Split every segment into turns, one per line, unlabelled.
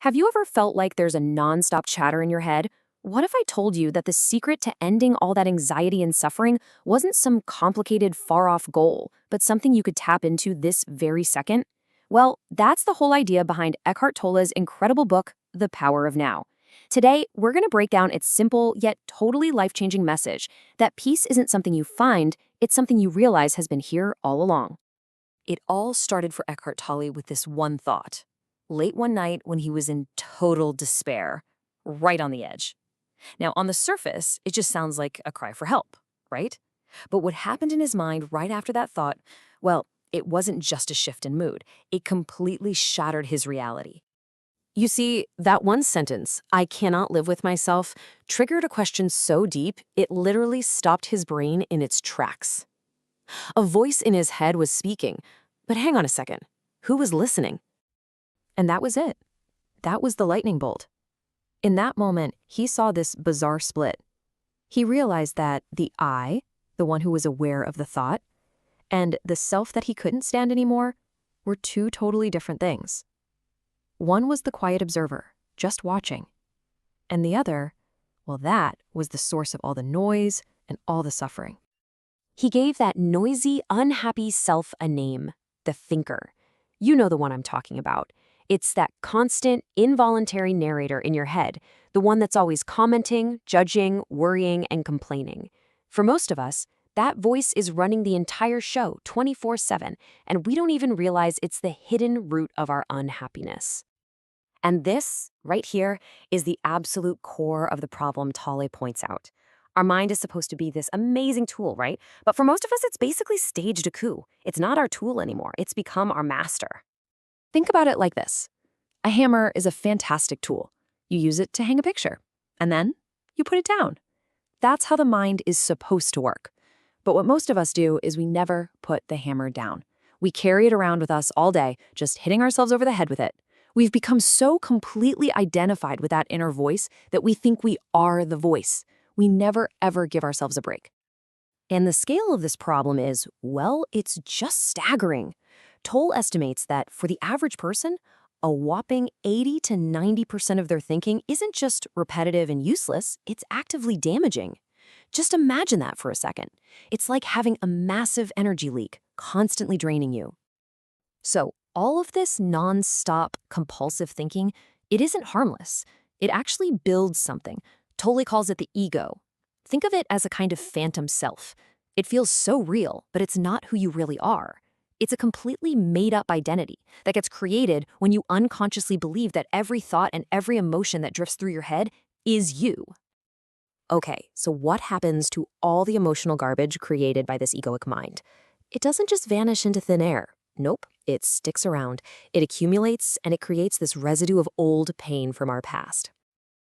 Have you ever felt like there's a nonstop chatter in your head? What if I told you that the secret to ending all that anxiety and suffering wasn't some complicated, far off goal, but something you could tap into this very second? Well, that's the whole idea behind Eckhart Tolle's incredible book, The Power of Now. Today, we're going to break down its simple yet totally life changing message that peace isn't something you find, it's something you realize has been here all along. It all started for Eckhart Tolle with this one thought. Late one night when he was in total despair, right on the edge. Now, on the surface, it just sounds like a cry for help, right? But what happened in his mind right after that thought, well, it wasn't just a shift in mood. It completely shattered his reality. You see, that one sentence, "I cannot live with myself," triggered a question so deep, it literally stopped his brain in its tracks. A voice in his head was speaking, but hang on a second, who was listening? And that was it. That was the lightning bolt. In that moment, he saw this bizarre split. He realized that the I, the one who was aware of the thought, and the self that he couldn't stand anymore, were two totally different things. One was the quiet observer, just watching. And the other, well, that was the source of all the noise and all the suffering. He gave that noisy, unhappy self a name, the thinker. You know the one I'm talking about. It's that constant, involuntary narrator in your head, the one that's always commenting, judging, worrying, and complaining. For most of us, that voice is running the entire show 24/7, and we don't even realize it's the hidden root of our unhappiness. And this, right here, is the absolute core of the problem Tolle points out. Our mind is supposed to be this amazing tool, right? But for most of us, it's basically staged a coup. It's not our tool anymore. It's become our master. Think about it like this. A hammer is a fantastic tool. You use it to hang a picture, and then you put it down. That's how the mind is supposed to work. But what most of us do is we never put the hammer down. We carry it around with us all day, just hitting ourselves over the head with it. We've become so completely identified with that inner voice that we think we are the voice. We never, ever give ourselves a break. And the scale of this problem is, well, it's just staggering. Toll estimates that for the average person, a whopping 80 to 90% of their thinking isn't just repetitive and useless, it's actively damaging. Just imagine that for a second. It's like having a massive energy leak, constantly draining you. So, all of this non-stop, compulsive thinking, it isn't harmless. It actually builds something. Tolle calls it the ego. Think of it as a kind of phantom self. It feels so real, but it's not who you really are. It's a completely made-up identity that gets created when you unconsciously believe that every thought and every emotion that drifts through your head is you. Okay, so what happens to all the emotional garbage created by this egoic mind? It doesn't just vanish into thin air. Nope, it sticks around. It accumulates, and it creates this residue of old pain from our past.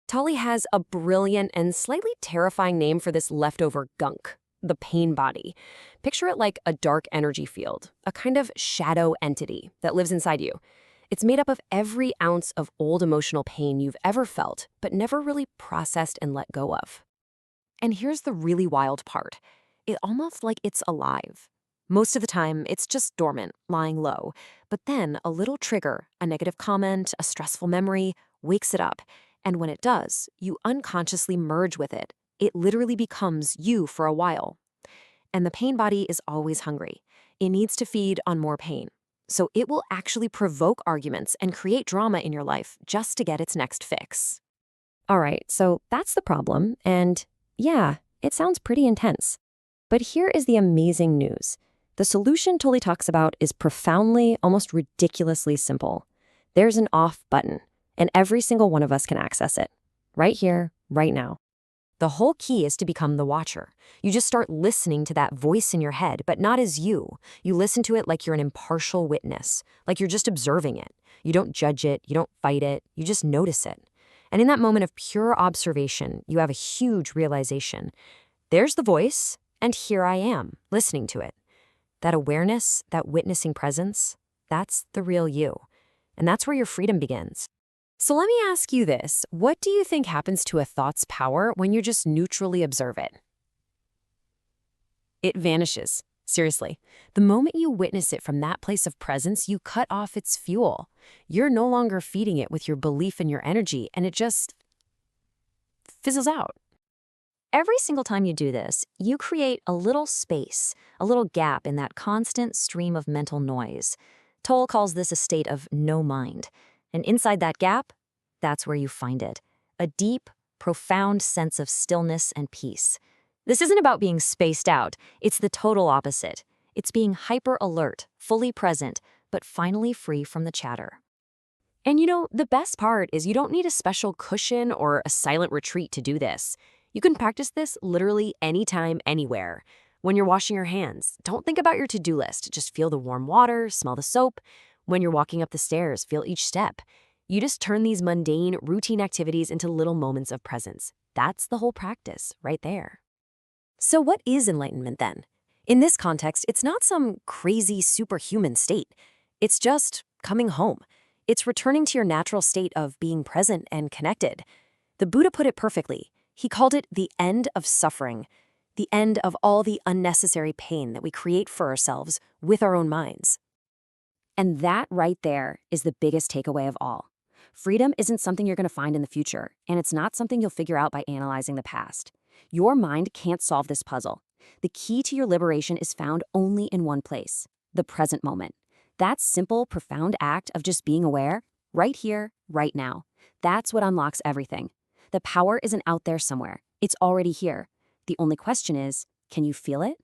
Tolle has a brilliant and slightly terrifying name for this leftover gunk. The pain body. Picture it like a dark energy field, a kind of shadow entity that lives inside you. It's made up of every ounce of old emotional pain you've ever felt, but never really processed and let go of. And here's the really wild part. It's almost like it's alive. Most of the time, it's just dormant, lying low. But then a little trigger, a negative comment, a stressful memory, wakes it up. And when it does, you unconsciously merge with it. It literally becomes you for a while. And the pain body is always hungry. It needs to feed on more pain. So it will actually provoke arguments and create drama in your life just to get its next fix. All right, so that's the problem. And yeah, it sounds pretty intense. But here is the amazing news. The solution Tolle talks about is profoundly, almost ridiculously simple. There's an off button, and every single one of us can access it. Right here, right now. The whole key is to become the watcher. You just start listening to that voice in your head, but not as you. You listen to it like you're an impartial witness, like you're just observing it. You don't judge it, you don't fight it, you just notice it. And in that moment of pure observation, you have a huge realization. There's the voice, and here I am, listening to it. That awareness, that witnessing presence, that's the real you. And that's where your freedom begins. So let me ask you this. What do you think happens to a thought's power when you just neutrally observe it? It vanishes. Seriously, the moment you witness it from that place of presence, you cut off its fuel. You're no longer feeding it with your belief and your energy, and it just fizzles out.
Every single time you do this, you create a little space, a little gap in that constant stream of mental noise. Toll calls this a state of no mind. And inside that gap, that's where you find it. A deep, profound sense of stillness and peace. This isn't about being spaced out. It's the total opposite. It's being hyper alert, fully present, but finally free from the chatter.
And the best part is you don't need a special cushion or a silent retreat to do this. You can practice this literally anytime, anywhere. When you're washing your hands, don't think about your to-do list. Just feel the warm water, smell the soap. When you're walking up the stairs, feel each step. You just turn these mundane, routine activities into little moments of presence. That's the whole practice right there. So what is enlightenment then? In this context, it's not some crazy superhuman state. It's just coming home. It's returning to your natural state of being present and connected. The Buddha put it perfectly. He called it the end of suffering, the end of all the unnecessary pain that we create for ourselves with our own minds. And that right there is the biggest takeaway of all. Freedom isn't something you're going to find in the future, and it's not something you'll figure out by analyzing the past. Your mind can't solve this puzzle. The key to your liberation is found only in one place, the present moment. That simple, profound act of just being aware, right here, right now. That's what unlocks everything. The power isn't out there somewhere. It's already here. The only question is, can you feel it?